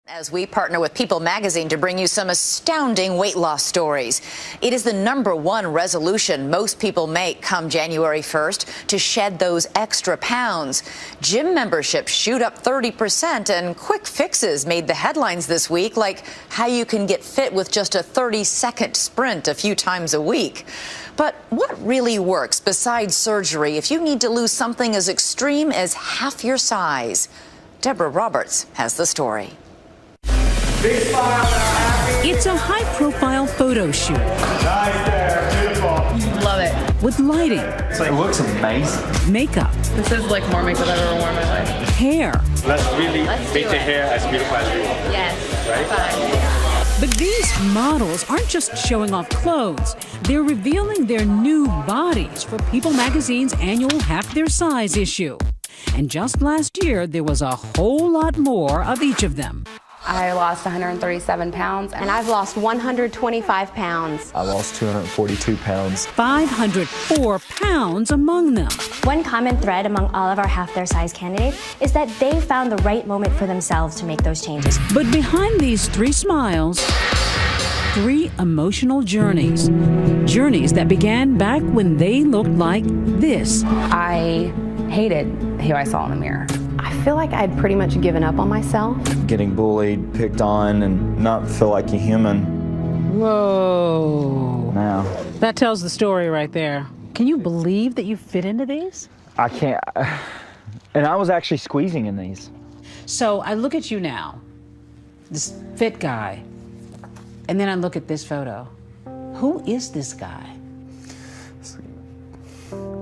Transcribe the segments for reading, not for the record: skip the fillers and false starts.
As we partner with People magazine to bring you some astounding weight loss stories. It is the #1 resolution most people make come January 1st to shed those extra pounds. Gym memberships shoot up 30%, and quick fixes made the headlines this week, like how you can get fit with just a 30-second sprint a few times a week. But what really works besides surgery if you need to lose something as extreme as half your size? Deborah Roberts has the story. It's a high-profile photo shoot. Nice there, beautiful. Love it. With lighting. It looks amazing. Makeup. This is like more makeup I've ever worn in my life. Hair. Let's really make the hair as beautiful as we want. Yes. Right? Fine. But these models aren't just showing off clothes. They're revealing their new bodies for People magazine's annual Half Their Size issue. And just last year, there was a whole lot more of each of them. I lost 137 pounds, and I've lost 125 pounds. I lost 242 pounds. 504 pounds among them. One common thread among all of our Half Their Size candidates is that they found the right moment for themselves to make those changes. But behind these 3 smiles, 3 emotional journeys. Journeys that began back when they looked like this. I hated who I saw in the mirror. I feel like I'd pretty much given up on myself. Getting bullied, picked on, and not feel like a human. Whoa. Now. That tells the story right there. Can you believe that you fit into these? I can't. And I was actually squeezing in these. So I look at you now, this fit guy, and then I look at this photo. Who is this guy?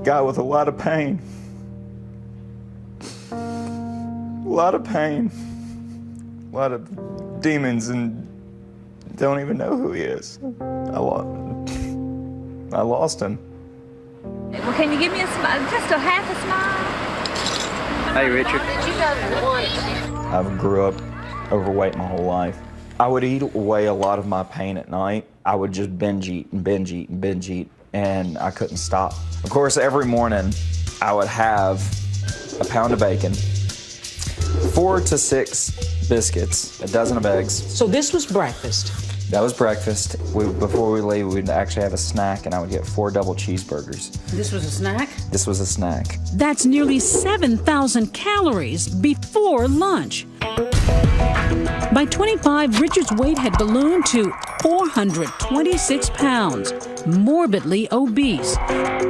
Guy with a lot of pain. A lot of pain. A lot of demons, and don't even know who he is. I lost him. Well, can you give me a smile, just a half a smile? Hey, Richard. I grew up overweight my whole life. I would eat away a lot of my pain at night. I would just binge eat and binge eat and binge eat, and I couldn't stop. Of course, every morning I would have a pound of bacon, 4 to 6 biscuits, a dozen of eggs. So this was breakfast. That was breakfast. Before we leave, we'd actually have a snack, and I would get 4 double cheeseburgers. This was a snack? This was a snack. That's nearly 7,000 calories before lunch. By 25, Richard's weight had ballooned to 426 pounds, morbidly obese.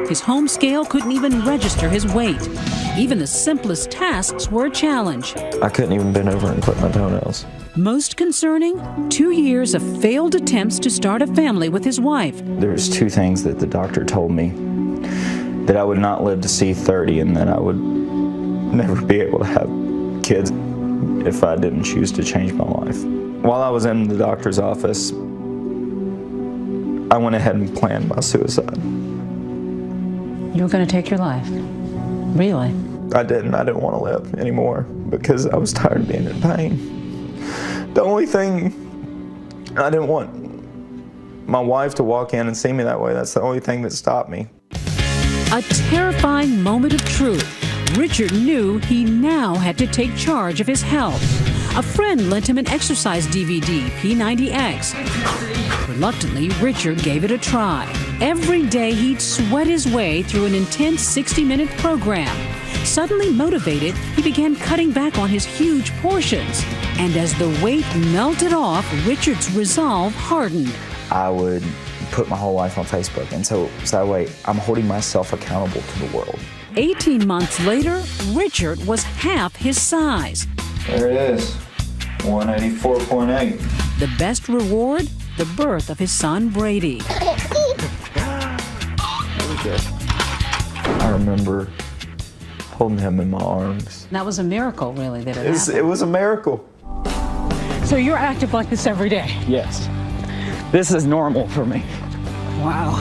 His home scale couldn't even register his weight. Even the simplest tasks were a challenge. I couldn't even bend over and clip my toenails. Most concerning, 2 years of failed attempts to start a family with his wife. There's 2 things that the doctor told me. That I would not live to see 30, and that I would never be able to have kids if I didn't choose to change my life. While I was in the doctor's office, I went ahead and planned my suicide. You were going to take your life? Really? I didn't want to live anymore because I was tired of being in pain. The only thing, I didn't want my wife to walk in and see me that way. That's the only thing that stopped me. A terrifying moment of truth. Richard knew he now had to take charge of his health. A friend lent him an exercise DVD, P90X. Reluctantly, Richard gave it a try. Every day he'd sweat his way through an intense 60-minute program. Suddenly motivated, he began cutting back on his huge portions. And as the weight melted off, Richard's resolve hardened. I would put my whole life on Facebook, and so that way I'm holding myself accountable to the world. 18 months later, Richard was half his size. There it is, 184.8. The best reward? The birth of his son, Brady. I remember holding him in my arms. That was a miracle, really, that it happened. It was a miracle. So you're active like this every day? Yes. This is normal for me. Wow.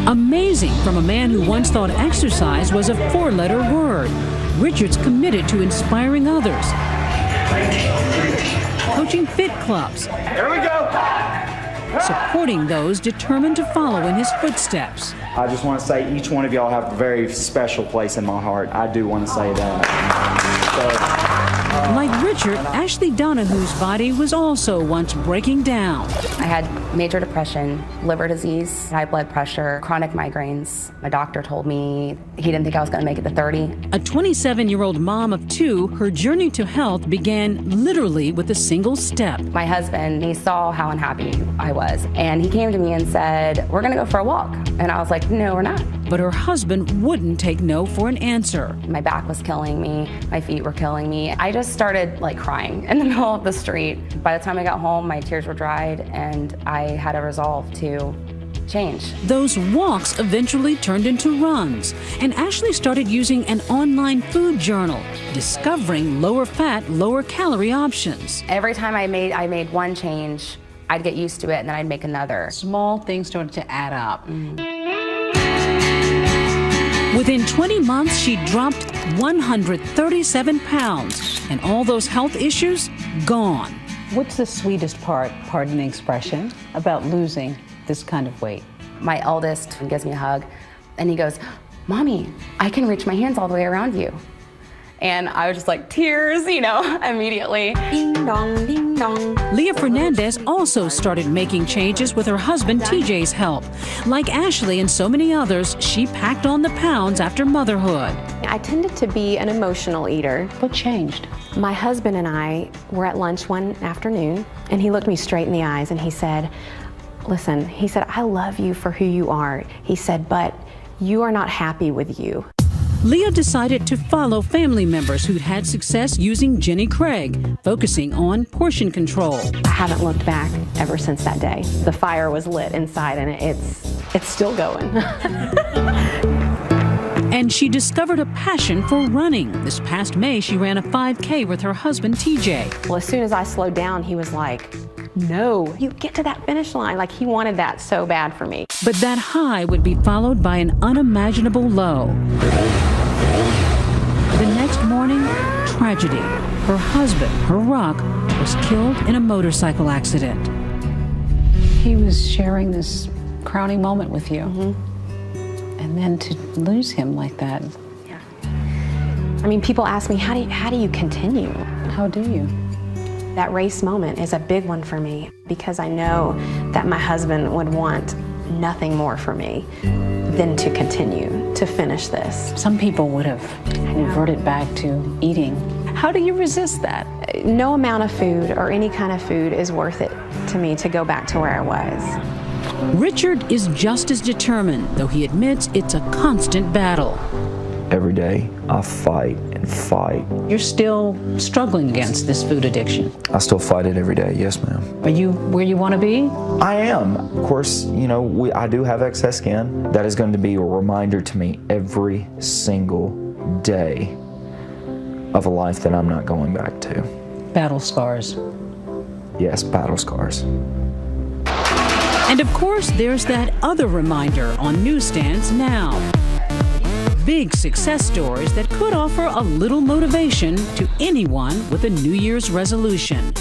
Amazing from a man who once thought exercise was a 4-letter word. Richard's committed to inspiring others. Coaching fit clubs. Here we go. Supporting those determined to follow in his footsteps. I just want to say each one of y'all have a very special place in my heart. I do want to say that. So, Like Richard, Ashley Donahue's body was also once breaking down. I had major depression, liver disease, high blood pressure, chronic migraines. My doctor told me he didn't think I was going to make it to 30. A 27-year-old mom of 2, her journey to health began literally with a single step. My husband, he saw how unhappy I was, and he came to me and said, "We're going to go for a walk." And I was like, "No, we're not." But her husband wouldn't take no for an answer. My back was killing me. My feet were killing me. I just started like crying in the middle of the street. By the time I got home, my tears were dried, and I had a resolve to change. Those walks eventually turned into runs, and Ashley started using an online food journal, discovering lower fat, lower calorie options. Every time I made one change, I'd get used to it, and then I'd make another. Small things started to add up. Within 20 months, she dropped 137 pounds, and all those health issues gone. What's the sweetest part, pardon the expression, about losing this kind of weight? My eldest gives me a hug, and he goes, "Mommy, I can reach my hands all the way around you." And I was just like, tears, immediately. Ding dong, ding dong. Leah Fernandez also started making changes with her husband TJ's help. Like Ashley and so many others, she packed on the pounds after motherhood. I tended to be an emotional eater. What changed? My husband and I were at lunch one afternoon, and he looked me straight in the eyes and he said, "Listen," he said, "I love you for who you are." He said, "But you are not happy with you." Leah decided to follow family members who'd had success using Jenny Craig, focusing on portion control. I haven't looked back ever since that day. The fire was lit inside, and it's still going. And she discovered a passion for running. This past May, she ran a 5K with her husband, TJ. Well, as soon as I slowed down, he was like, "No, you get to that finish line." Like, he wanted that so bad for me. But that high would be followed by an unimaginable low. The next morning, tragedy. Her husband, her rock, was killed in a motorcycle accident. He was sharing this crowning moment with you. And then to lose him like that. Yeah. I mean, people ask me, how do you continue? How do you? That race moment is a big one for me because I know that my husband would want nothing more for me than to continue to finish this. Some people would have reverted back to eating. How do you resist that? No amount of food or any kind of food is worth it to me to go back to where I was. Richard is just as determined, though he admits it's a constant battle. Every day, I fight and fight. You're still struggling against this food addiction. I still fight it every day, yes, ma'am. Are you where you want to be? I am. Of course, I do have excess skin. That is going to be a reminder to me every single day of a life that I'm not going back to. Battle scars. Yes, battle scars. And of course, there's that other reminder on newsstands now. Big success stories that could offer a little motivation to anyone with a New Year's resolution.